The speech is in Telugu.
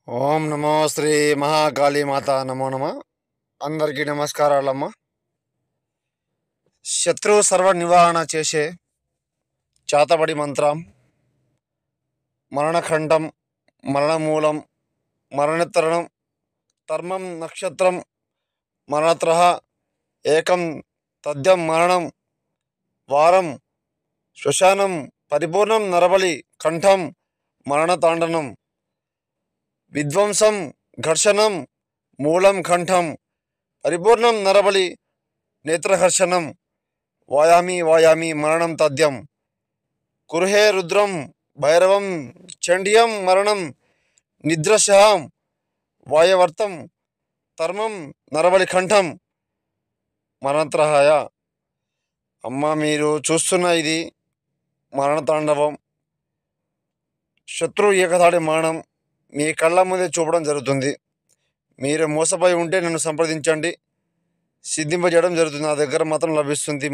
ఓం నమో శ్రీ మహాకాళీ మాత నమో నమ. అందరికీ నమస్కారాలమ్మ. శత్రు సర్వ నివారణ చేసే చాతబడి మంత్రం మరణఖండం, మరణమూలం, మరణతరణం, తర్మం నక్షత్రం, మరణత్రహ, ఏకం తథ్యం మరణం, వారం శ్మశానం, పరిపూర్ణం నరబలి కంఠం, మరణతాండనం, విధ్వంసం, ఘర్షణం, మూలం కంఠం, పరిపూర్ణం నరబలి, నేత్రహర్షణం, వాయామి వాయామి మరణం తథ్యం, కురుహే రుద్రం, భైరవం, చండ్యం మరణం, నిద్రశహం, వాయవర్తం, తర్మం నరబలి కంఠం, మరణత్రహాయ. అమ్మ, మీరు చూస్తున్న ఇది మరణతాండవం. శత్రు ఏకతాడి మరణం మీ కళ్ళ ముందే చూపడం జరుగుతుంది. మీరు మోసపోయి ఉంటే నన్ను సంప్రదించండి, సిద్ధింపజేయడం జరుగుతుంది. నా దగ్గర మాత్రం లభిస్తుంది.